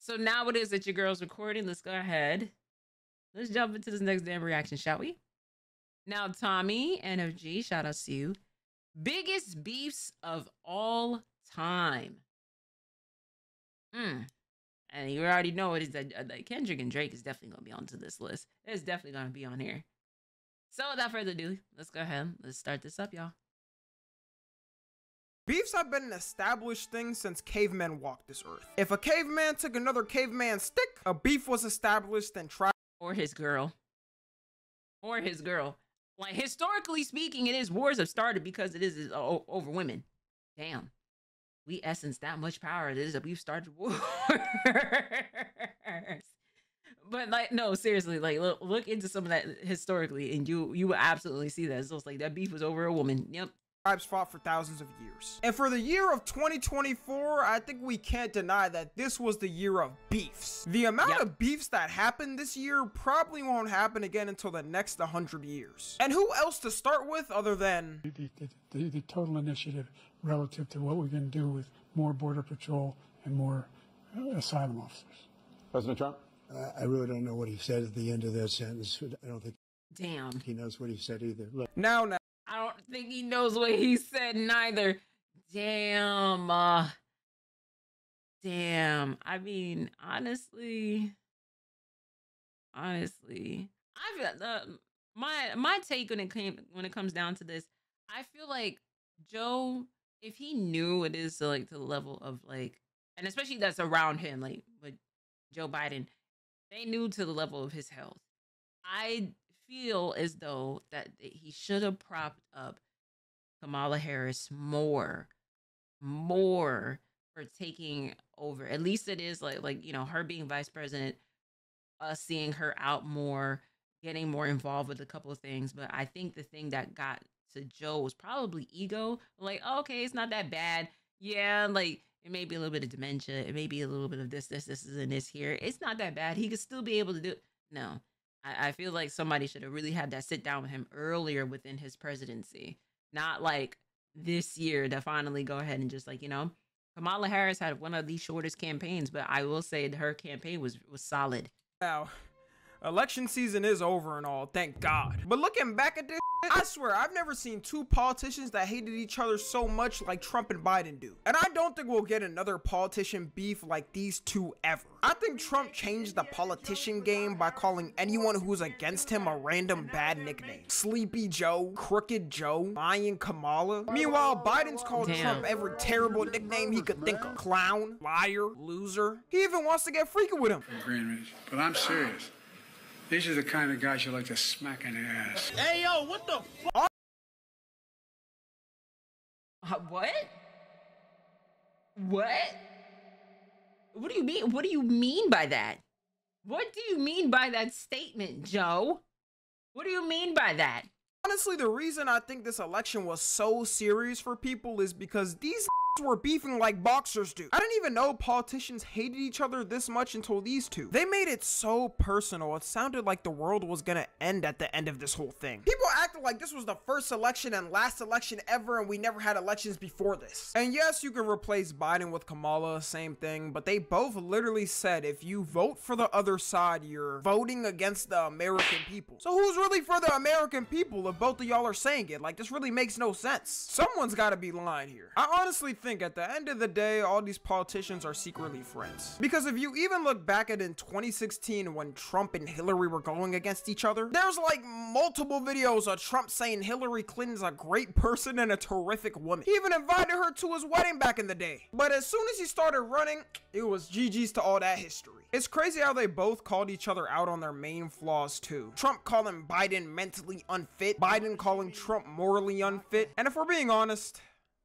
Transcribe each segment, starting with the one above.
So now it is that your girl's recording. Let's go ahead. Let's jump into this next damn reaction, shall we? Now, Tommy, NFG, shout out to you. Biggest beefs of all time. And you already know it is that Kendrick and Drake is definitely going to be onto this list. It's definitely going to be on here. So without further ado, let's go ahead. Let's start this up, y'all. Beefs have been an established thing since cavemen walked this earth. If a caveman took another caveman's stick, a beef was established and tried. Or his girl. Or his girl. Like, historically speaking, it is wars have started because it is over women. Damn. We essence that much power. It is that we've started wars. But like, no, seriously, like look into some of that historically, and you will absolutely see that. So it's like that beef was over a woman. Yep. Tribes fought for thousands of years. And for the year of 2024, I think we can't deny that this was the year of beefs. The amount of beefs that happened this year probably won't happen again until the next 100 years. And who else to start with other than the total initiative relative to what we can do with more border patrol and more asylum officers. President Trump? I really don't know what he said at the end of that sentence. I don't think he knows what he said either. Look. Now. I don't think he knows what he said neither. Damn. Damn. I mean, honestly, I feel my take when it comes down to this, I feel like Joe, if he knew it is to like to the level of like, and especially that's around him, like with Joe Biden, they knew to the level of his health. I feel as though that he should have propped up Kamala Harris more for taking over. At least it is like you know, her being vice president, us seeing her out more, getting more involved with a couple of things. But I think the thing that got to Joe was probably ego. Like, oh, okay, it's not that bad. Yeah, like it may be a little bit of dementia. It may be a little bit of this, and this here. It's not that bad. He could still be able to do it. No. I feel like somebody should have really had that sit down with him earlier within his presidency. Not like this year to finally go ahead and just like, you know, Kamala Harris had one of the shortest campaigns, but I will say that her campaign was solid. Now, election season is over and all, thank God. But looking back at this, I swear, I've never seen two politicians that hated each other so much like Trump and Biden do. And I don't think we'll get another politician beef like these two ever. I think Trump changed the politician game by calling anyone who's against him a random bad nickname. Sleepy Joe, Crooked Joe, Lion Kamala. Meanwhile, Biden's called Trump every terrible nickname he could think of. Clown, liar, loser. He even wants to get freaky with him. But I'm serious. These are the kind of guys you like to smack in the ass. Hey, yo, what the fuck? What? What? What do you mean? What do you mean by that? What do you mean by that statement, Joe? What do you mean by that? Honestly, the reason I think this election was so serious for people is because these were beefing like boxers do. I didn't even know politicians hated each other this much until these two. They made it so personal, it sounded like the world was gonna end at the end of this whole thing. People acted like this was the first election and last election ever and we never had elections before this. And yes, you can replace Biden with Kamala, same thing, but they both literally said if you vote for the other side, you're voting against the American people. So who's really for the American people if both of y'all are saying it? Like, this really makes no sense. Someone's gotta be lying here. I honestly think at the end of the day, all these politicians are secretly friends. Because if you even look back at in 2016 when Trump and Hillary were going against each other, there's like multiple videos of Trump saying Hillary Clinton's a great person and a terrific woman. He even invited her to his wedding back in the day. But as soon as he started running, it was GG's to all that history. It's crazy how they both called each other out on their main flaws too. Trump calling Biden mentally unfit, Biden calling Trump morally unfit, and if we're being honest,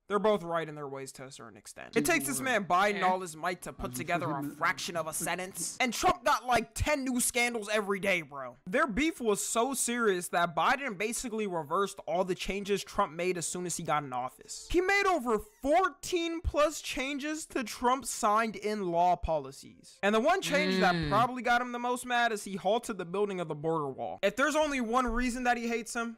they're both right in their ways to a certain extent. It takes this man Biden all his might to put together a fraction of a sentence. And Trump got like 10 new scandals every day, bro. Their beef was so serious that Biden basically reversed all the changes Trump made as soon as he got in office. He made over 14 plus changes to Trump's signed in law policies. And the one change that probably got him the most mad is he halted the building of the border wall. If there's only one reason that he hates him,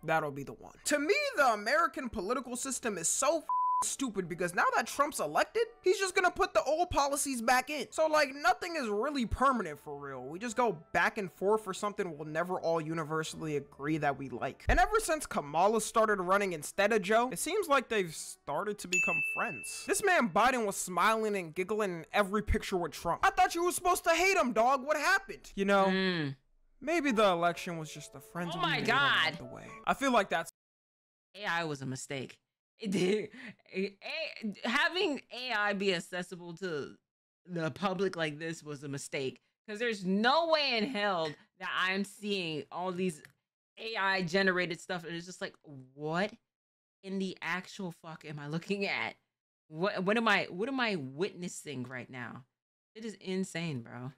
that'll be the one. To me, the American political system is so stupid because now that Trump's elected, he's just gonna put the old policies back in. So like nothing is really permanent for real. We just go back and forth for something we'll never all universally agree that we like. And ever since Kamala started running instead of Joe, it seems like they've started to become friends. This man Biden was smiling and giggling in every picture with Trump. I thought you were supposed to hate him, dog. What happened? You know, maybe the election was just a friends. Oh my God. The way. I feel like that's AI was a mistake. Having AI be accessible to the public like this was a mistake, because there's no way in hell that I'm seeing all these AI generated stuff and it's just like, what in the actual fuck am I looking at? What am I witnessing right now? It is insane, bro.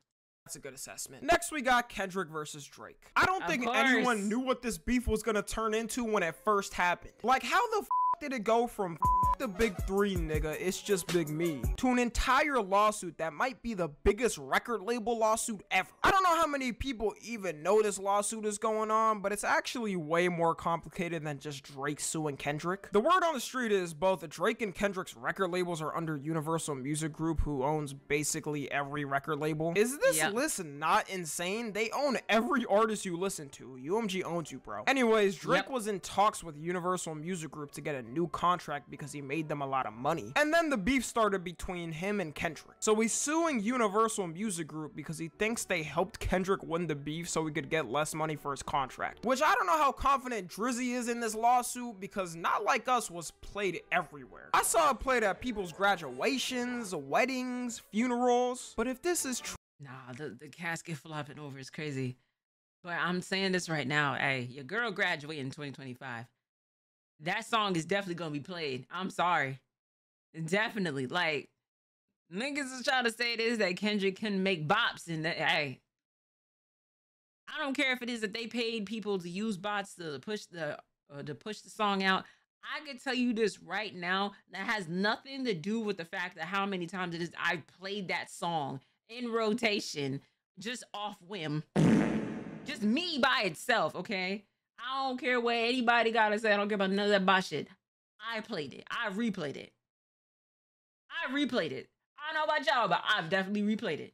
That's a good assessment. Next, we got Kendrick versus Drake. I don't think anyone knew what this beef was gonna turn into when it first happened. Like, how the f did it go from the big three, nigga, it's just Big Me, to an entire lawsuit that might be the biggest record label lawsuit ever? I don't know how many people even know this lawsuit is going on, but it's actually way more complicated than just Drake suing Kendrick. The word on the street is both Drake and Kendrick's record labels are under Universal Music Group, who owns basically every record label. Is this list not insane? They own every artist you listen to. UMG owns you, bro. Anyways, Drake was in talks with Universal Music Group to get a new contract because he made them a lot of money. And then the beef started between him and Kendrick. So he's suing Universal Music Group because he thinks they helped Kendrick win the beef so he could get less money for his contract. Which I don't know how confident Drizzy is in this lawsuit, because Not Like Us was played everywhere. I saw it played at people's graduations, weddings, funerals. But if this is true, nah, the casket flopping over is crazy. But I'm saying this right now. Hey, your girl graduated in 2025. That song is definitely gonna be played. I'm sorry. Definitely. Like, niggas is trying to say this, that Kendrick can make bops, and that, hey, I don't care if it is that they paid people to use bots to push the song out. I can tell you this right now, that has nothing to do with the fact that how many times it is I've played that song in rotation just off whim. Just me by itself, okay? I don't care what anybody gotta say. I don't care about none of that bot shit. I played it. I replayed it. I replayed it. I don't know about y'all, but I've definitely replayed it.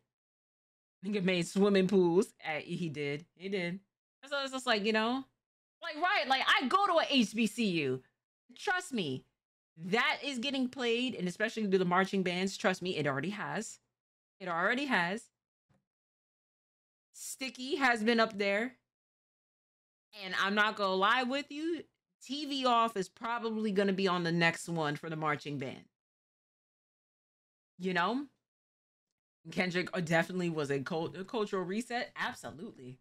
Nigga made swimming pools. He did. He did. So it's just like, you know, like, right, like, I go to a HBCU. Trust me, that is getting played, and especially to the marching bands. Trust me, it already has. It already has. Sticky has been up there. And I'm not gonna lie with you, TV Off is probably gonna be on the next one for the marching band. You know? Kendrick definitely was a cultural reset. Absolutely.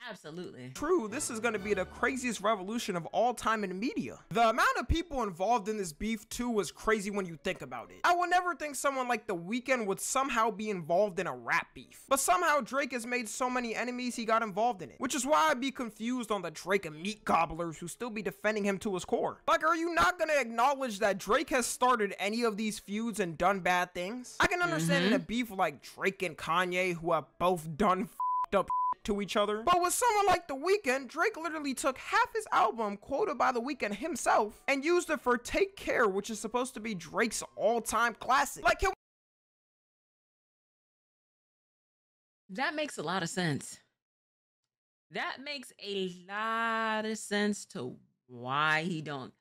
Absolutely. True, this is going to be the craziest revolution of all time in media. The amount of people involved in this beef too was crazy when you think about it. I would never think someone like The Weeknd would somehow be involved in a rap beef. But somehow Drake has made so many enemies he got involved in it. Which is why I'd be confused on the Drake and meat gobblers who still be defending him to his core. Like, are you not going to acknowledge that Drake has started any of these feuds and done bad things? I can understand in a beef like Drake and Kanye, who have both done f***ed up to each other. But with someone like The Weeknd, Drake literally took half his album, quoted by The Weeknd himself, and used it for Take Care, which is supposed to be Drake's all-time classic. Like, that makes a lot of sense. That makes a lot of sense to why he don't.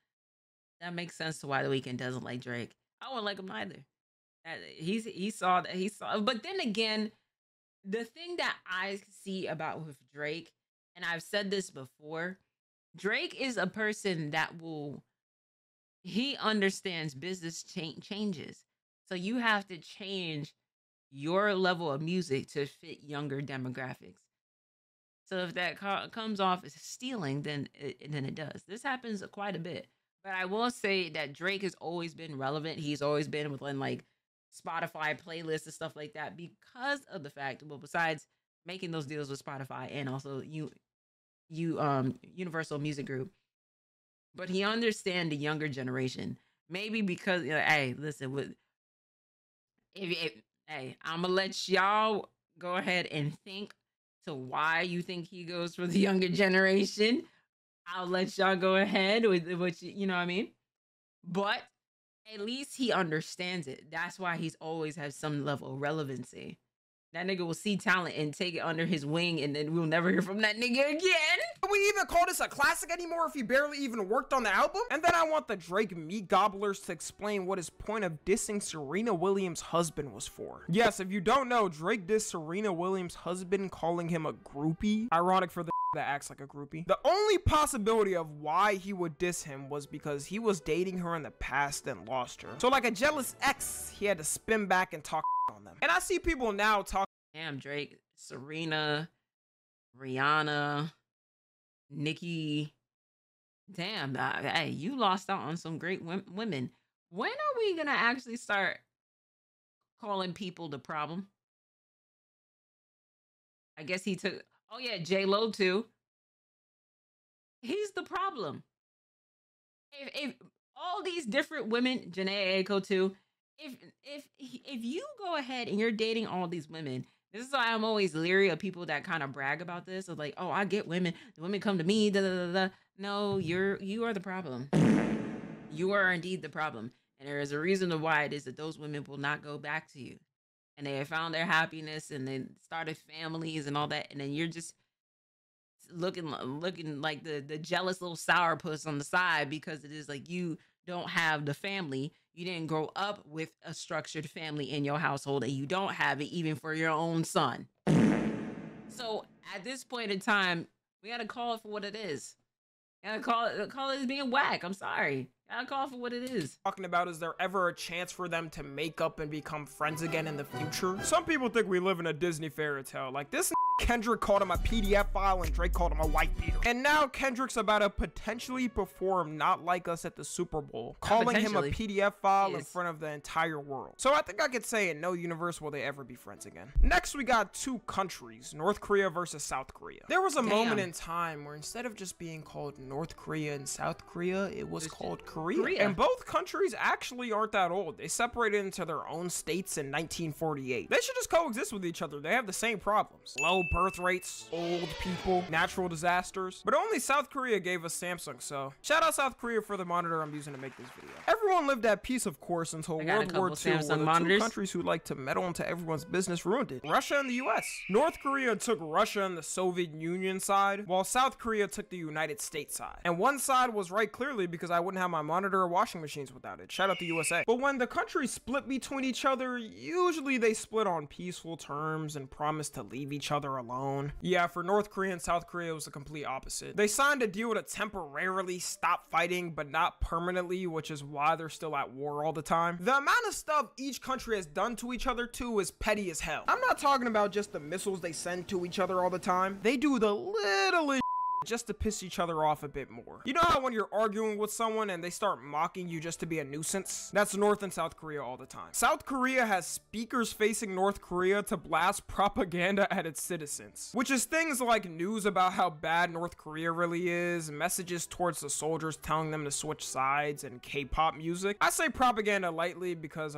That makes sense to why The Weeknd doesn't like Drake. I wouldn't like him either. He saw that. But then again, the thing that I see about with Drake, and I've said this before, Drake is a person that he understands business changes. So you have to change your level of music to fit younger demographics. So if that comes off as stealing, then it does. This happens quite a bit. But I will say that Drake has always been relevant. He's always been within like Spotify playlists and stuff like that because of the fact, well, besides making those deals with Spotify and also Universal Music Group, but he understands the younger generation. Maybe because, you know, hey, listen, hey, I'm gonna let y'all go ahead and think to why you think he goes for the younger generation. I'll let y'all go ahead with what you know what I mean. But at least he understands it. That's why he's always has some level of relevancy. That nigga will see talent and take it under his wing, and then we'll never hear from that nigga again. Do we even call this a classic anymore if he barely even worked on the album? And then I want the Drake meat gobblers to explain what his point of dissing Serena Williams' husband was for. Yes, if you don't know, Drake dissed Serena Williams' husband, calling him a groupie. Ironic for the that acts like a groupie. The only possibility of why he would diss him was because he was dating her in the past and lost her. So like a jealous ex, he had to spin back and talk on them. And I see people now talk. Damn, Drake, Serena, Rihanna, Nicki. Damn, hey, you lost out on some great women. When are we gonna actually start calling people the problem? I guess he took. Oh yeah, J-Lo too. He's the problem. If all these different women, Janae Aiko too. If you go ahead and you're dating all these women, this is why I'm always leery of people that kind of brag about this. Of like, oh, I get women. The women come to me. Da, da, da, da. No, you are the problem. You are indeed the problem, and there is a reason to why it is that those women will not go back to you. And they have found their happiness and then started families and all that. And then you're just looking like the jealous little sourpuss on the side because it is like you don't have the family. You didn't grow up with a structured family in your household, and you don't have it even for your own son. So at this point in time, we got to call it for what it is. Gotta call it as being whack. I'm sorry. Gotta call it for what it is. Talking about, is there ever a chance for them to make up and become friends again in the future? Some people think we live in a Disney fairy tale. Like this Kendrick called him a PDF file and Drake called him a white beater. And now Kendrick's about to potentially perform Not Like Us at the Super Bowl, calling him a PDF file in front of the entire world. So I think I could say in no universe will they ever be friends again. Next, we got two countries, North Korea versus South Korea. There was a moment in time where instead of just being called North Korea and South Korea, it was called Korea. And both countries actually aren't that old. They separated into their own states in 1948. They should just coexist with each other. They have the same problems. Low birth rates, old people, natural disasters. But only South Korea gave us Samsung, so shout out South Korea for the monitor I'm using to make this video. Everyone lived at peace, of course, until World War II, where the two countries who like to meddle into everyone's business ruined it. Russia and the US. North Korea took Russia and the Soviet Union side, while South Korea took the United States side. And one side was right clearly because I wouldn't have my monitor or washing machines without it. Shout out the USA. But when the countries split between each other, usually they split on peaceful terms and promised to leave each other alone. Yeah, for North Korea and South Korea, it was the complete opposite. They signed a deal to temporarily stop fighting, but not permanently, which is why they're still at war all the time. The amount of stuff each country has done to each other too is petty as hell. I'm not talking about just the missiles they send to each other all the time. They do the littlest just to piss each other off a bit more. You know how when you're arguing with someone and they start mocking you just to be a nuisance? That's North and South Korea all the time. South Korea has speakers facing North Korea to blast propaganda at its citizens, which is things like news about how bad North Korea really is, messages towards the soldiers telling them to switch sides, and K-pop music. I say propaganda lightly because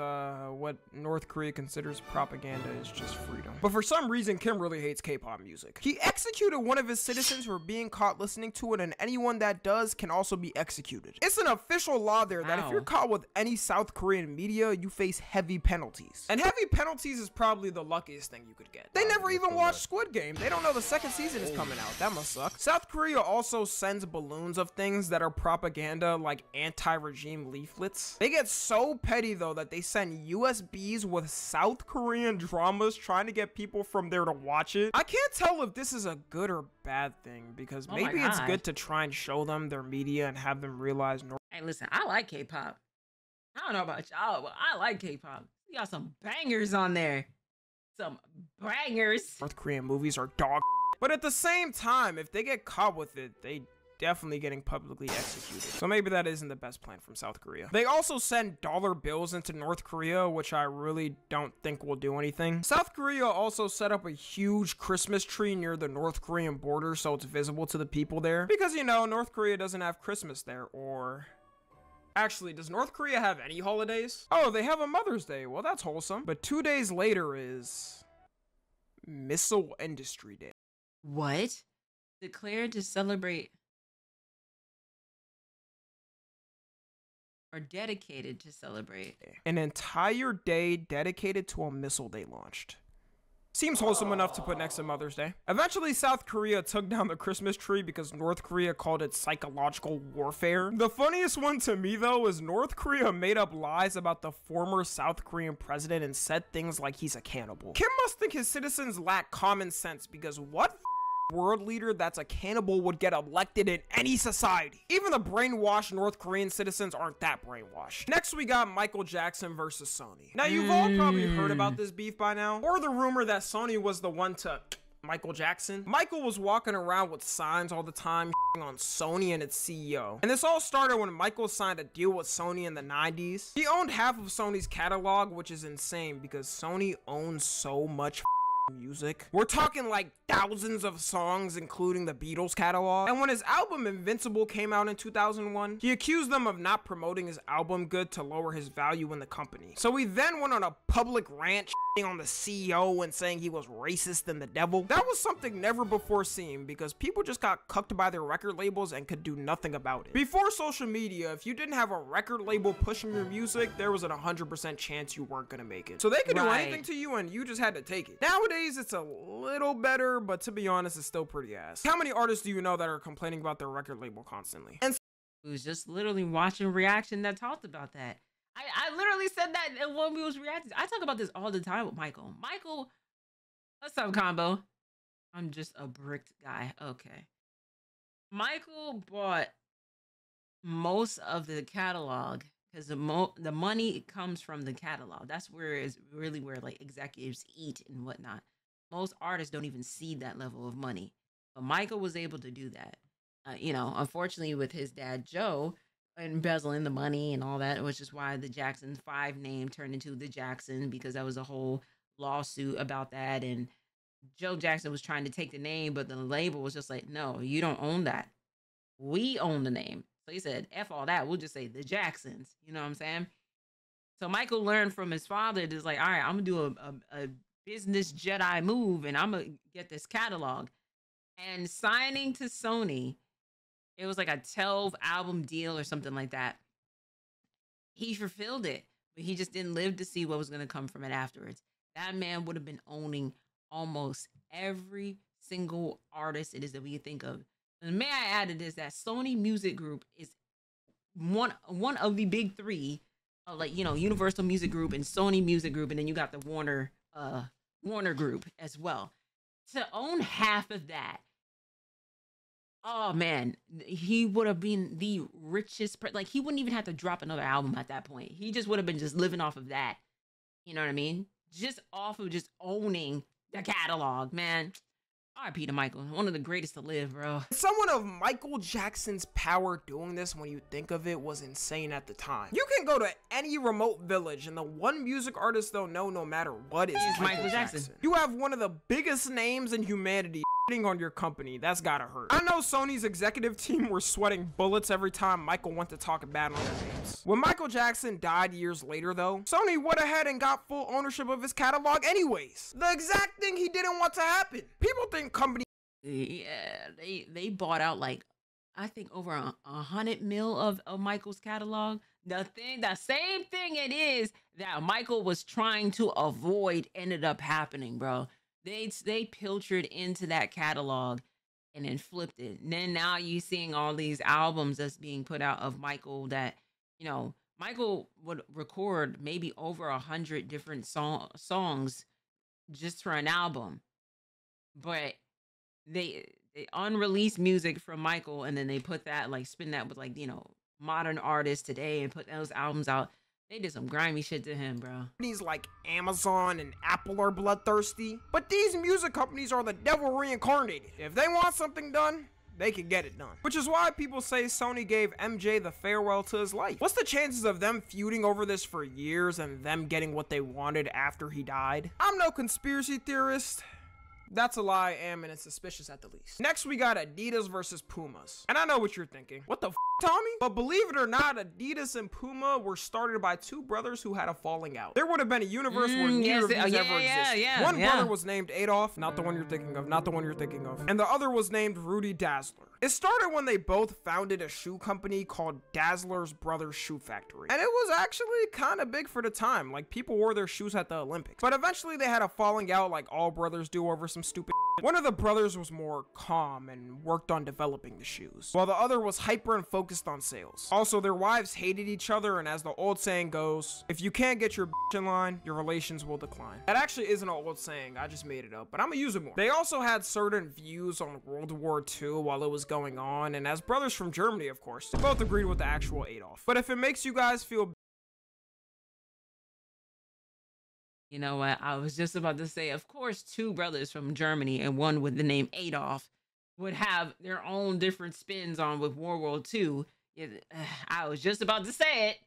what North Korea considers propaganda is just freedom. But for some reason, Kim really hates K-pop music. He executed one of his citizens for being caught listening to it, and anyone that does can also be executed. It's an official law there that if you're caught with any South Korean media, you face heavy penalties. And heavy penalties is probably the luckiest thing you could get. They never even watched Squid Game. They don't know the second season is coming out. That must suck. South Korea also sends balloons of things that are propaganda, like anti-regime leaflets. They get so petty though that they send USBs with South Korean dramas trying to get people from there to watch it. I can't tell if this is a good or bad thing because maybe it's good to try and show them their media and have them realize. Hey, listen, I like K-pop. I don't know about y'all, but I like K-pop. You got some bangers on there. Some bangers. North Korean movies are dog. But at the same time, if they get caught with it, they definitely getting publicly executed. So maybe that isn't the best plan from South Korea. They also send dollar bills into North Korea, which I really don't think will do anything. South Korea also set up a huge Christmas tree near the North Korean border so it's visible to the people there. Because, you know, North Korea doesn't have Christmas there, or... Actually, does North Korea have any holidays? Oh, they have a Mother's Day. Well, that's wholesome. But 2 days later is... Missile Industry Day. What? Declared to celebrate... or dedicated to celebrate? An entire day dedicated to a missile they launched. Seems wholesome enough to put next to Mother's Day. Eventually, South Korea took down the Christmas tree because North Korea called it psychological warfare. The funniest one to me, though, is North Korea made up lies about the former South Korean president and said things like he's a cannibal. Kim must think his citizens lack common sense, because what world leader that's a cannibal would get elected in any society? Even the brainwashed North Korean citizens aren't that brainwashed. Next, we got Michael Jackson versus Sony. Now, you've all probably heard about this beef by now, or the rumor that Sony was the one to Michael Jackson. Michael was walking around with signs all the time on Sony and its CEO. And this all started when Michael signed a deal with Sony in the 90s. He owned half of Sony's catalog, which is insane because Sony owns so much music. We're talking like thousands of songs, including the Beatles catalog. And when his album Invincible came out in 2001, he accused them of not promoting his album good to lower his value in the company. So he then went on a public rant on the CEO and saying he was racist and the devil. That was something never before seen because people just got cucked by their record labels and could do nothing about it. Before social media, if you didn't have a record label pushing your music, there was an 100% chance you weren't gonna make it. So they could do anything to you and you just had to take it. Nowadays, it's a little better, but to be honest, it's still pretty ass. How many artists do you know that are complaining about their record label constantly? And it was just literally watching reaction that talked about that. I literally said that when we was reacting. I talk about this all the time with Michael. Michael, what's up, combo? I'm just a bricked guy. Okay. Michael bought most of the catalog because the money comes from the catalog. That's where it's really where like executives eat and whatnot. Most artists don't even see that level of money. But Michael was able to do that. You know, unfortunately with his dad, Joe, embezzling the money and all that, which is why the Jackson 5 name turned into the Jackson, because that was a whole lawsuit about that. And Joe Jackson was trying to take the name, but the label was just like, no, you don't own that. We own the name. So he said, F all that. We'll just say the Jacksons. You know what I'm saying? So Michael learned from his father, just like, all right, I'm going to do a business Jedi move and I'm going to get this catalog. And signing to Sony, it was like a 12 album deal or something like that. He fulfilled it, but he just didn't live to see what was going to come from it afterwards. That man would have been owning almost every single artist it is that we think of. And may I add it is that Sony Music Group is one of the big three, like, you know, Universal Music Group and Sony Music Group, and then you got the Warner Group as well. To own half of that, oh man, he would have been the richest. Like, he wouldn't even have to drop another album at that point. He just would have been just living off of that. You know what I mean? Just off of just owning the catalog, man. R.I.P. to Michael, one of the greatest to live, bro. Someone of Michael Jackson's power doing this, when you think of it, was insane at the time. You can go to any remote village and the one music artist they'll know no matter what is Michael Jackson. You have one of the biggest names in humanity on your company. That's gotta hurt. I know Sony's executive team were sweating bullets every time Michael went to talk bad on their names. When Michael Jackson died years later, though, Sony went ahead and got full ownership of his catalog anyways. The exact thing he didn't want to happen. People think company. Yeah, they bought out like, I think over 100 mil of Michael's catalog. The same thing it is that Michael was trying to avoid ended up happening, bro. They pilfered into that catalog and then flipped it. And then now you're seeing all these albums that's being put out of Michael that, you know, Michael would record maybe over 100 different songs just for an album. But they unreleased music from Michael, and then they put that, like, spin that with, like, you know, modern artists today and put those albums out. They did some grimy shit to him, bro. Companies like Amazon and Apple are bloodthirsty, but these music companies are the devil reincarnated. If they want something done, they can get it done. Which is why people say Sony gave MJ the farewell to his life. What's the chances of them feuding over this for years and them getting what they wanted after he died? I'm no conspiracy theorist. That's a lie, and it's suspicious at the least. Next, we got Adidas versus Pumas. And I know what you're thinking. What the f Tommy. But believe it or not, Adidas and Puma were started by two brothers who had a falling out. There would have been a universe where neither of these ever existed. One brother was named Adolf, not the one you're thinking of, and the other was named Rudy Dazzler. It started when they both founded a shoe company called Dazzler's Brothers Shoe Factory. And it was actually kind of big for the time, like people wore their shoes at the Olympics. But eventually they had a falling out like all brothers do over some stupid shit. One of the brothers was more calm and worked on developing the shoes, while the other was hyper and focused on sales. Also, their wives hated each other, and as the old saying goes, if you can't get your bitch in line, your relations will decline. That actually isn't an old saying, I just made it up, but I'm gonna use it more. They also had certain views on World War II while it was going on, and as brothers from Germany, of course, they both agreed with the actual Adolf. But if it makes you guys feel... You know what? I was just about to say, of course, two brothers from Germany and one with the name Adolf would have their own different spins on with World War II. I was just about to say it.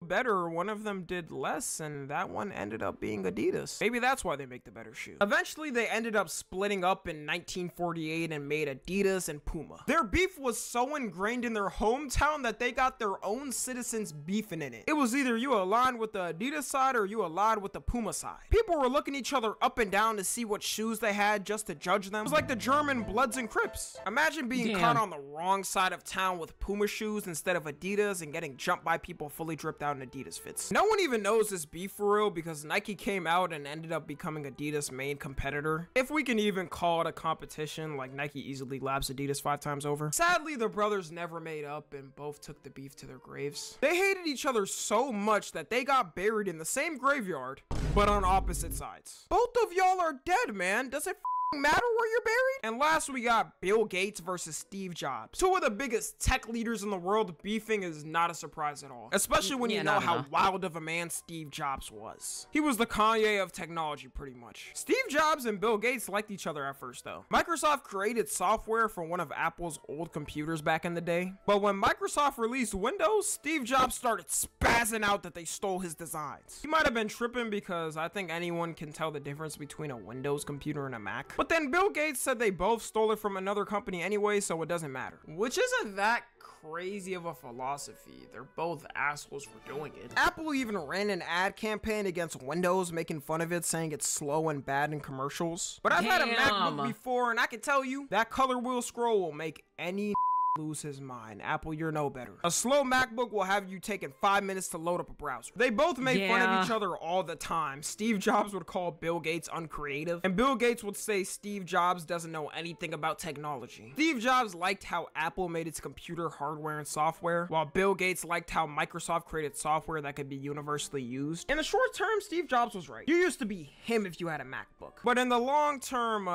better, one of them did less, and that one ended up being Adidas. Maybe that's why they make the better shoe. Eventually, they ended up splitting up in 1948 and made Adidas and Puma. Their beef was so ingrained in their hometown that they got their own citizens beefing in it. It was either you aligned with the Adidas side or you aligned with the Puma side. People were looking each other up and down to see what shoes they had just to judge them. It was like the German Bloods and Crips. Imagine being caught on the wrong side of town with Puma shoes instead of Adidas and getting jumped by people fully dripped out in Adidas fits. No one even knows this beef for real because Nike came out and ended up becoming Adidas' main competitor. If we can even call it a competition, like Nike easily laps Adidas 5 times over. Sadly, the brothers never made up and both took the beef to their graves. They hated each other so much that they got buried in the same graveyard, but on opposite sides. Both of y'all are dead, man. Does it matter where you're buried? And last, we got Bill Gates versus Steve Jobs. Two of the biggest tech leaders in the world beefing is not a surprise at all, especially when you know how wild of a man Steve Jobs was. He was the Kanye of technology, pretty much. Steve Jobs and Bill Gates liked each other at first, though. Microsoft created software for one of Apple's old computers back in the day, but when Microsoft released Windows, Steve Jobs started spazzing out that they stole his designs. He might have been tripping because I think anyone can tell the difference between a Windows computer and a Mac. But then Bill Gates said they both stole it from another company anyway, so it doesn't matter. Which isn't that crazy of a philosophy. They're both assholes for doing it. Apple even ran an ad campaign against Windows, making fun of it, saying it's slow and bad in commercials. But I've had a MacBook before, and I can tell you, that color wheel scroll will make any lose his mind. Apple, you're no better. A slow MacBook will have you taking 5 minutes to load up a browser. They both made fun of each other all the time. Steve Jobs would call Bill Gates uncreative, and Bill Gates would say Steve Jobs doesn't know anything about technology. Steve Jobs liked how Apple made its computer hardware and software, while Bill Gates liked how Microsoft created software that could be universally used. In the short term, Steve Jobs was right. You used to be him if you had a MacBook. But in the long term,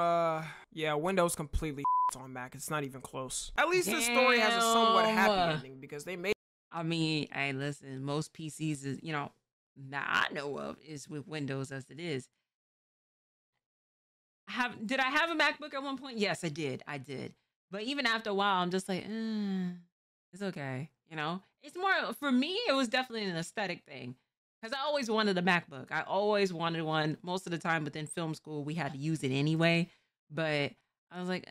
yeah, Windows completely on Mac. It's not even close. At least this story has a somewhat happy ending because they made. I mean, hey, listen, most PCs is, you know, that I know of is with Windows as it is. Did I have a MacBook at one point? Yes, I did. But even after a while, I'm just like, it's okay. You know, it's more for me. It was definitely an aesthetic thing because I always wanted a MacBook. I always wanted one. Most of the time within film school, we had to use it anyway. But I was like,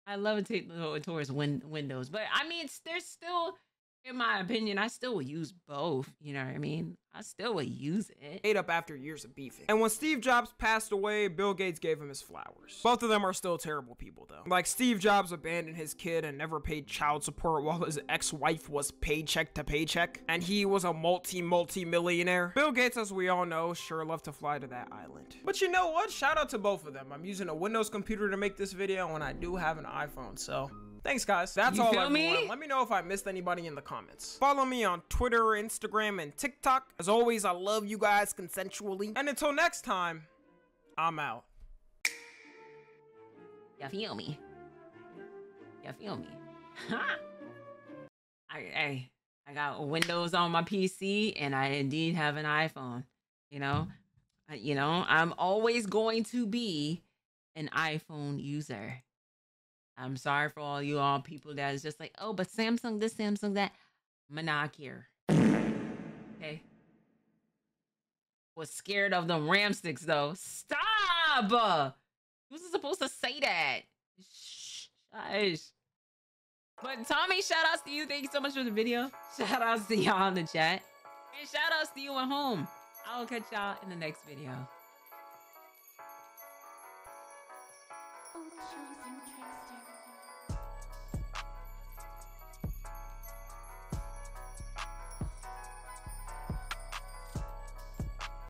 I levitate towards Windows. But I mean, there's still, in my opinion, I still would use both. You know what I mean? I still would use it. Made up after years of beefing. And when Steve Jobs passed away, Bill Gates gave him his flowers. Both of them are still terrible people, though. Like, Steve Jobs abandoned his kid and never paid child support while his ex-wife was paycheck to paycheck. And he was a multi-millionaire. Bill Gates, as we all know, sure loved to fly to that island. But you know what? Shout out to both of them. I'm using a Windows computer to make this video, and I do have an iPhone, so thanks, guys. That's all everyone. Let me know if I missed anybody in the comments. Follow me on Twitter, Instagram, and TikTok. As always, I love you guys consensually. And until next time, I'm out. You feel me? You feel me? I got Windows on my PC, and I indeed have an iPhone. You know, I'm always going to be an iPhone user. I'm sorry for all you people that is just like, oh, but Samsung this, Samsung that. I'm not here. Okay. Was scared of them RAM sticks though. Stop! You wasn't supposed to say that. Shh. But Tommy, shout outs to you. Thank you so much for the video. Shout outs to y'all in the chat. And shout outs to you at home. I'll catch y'all in the next video.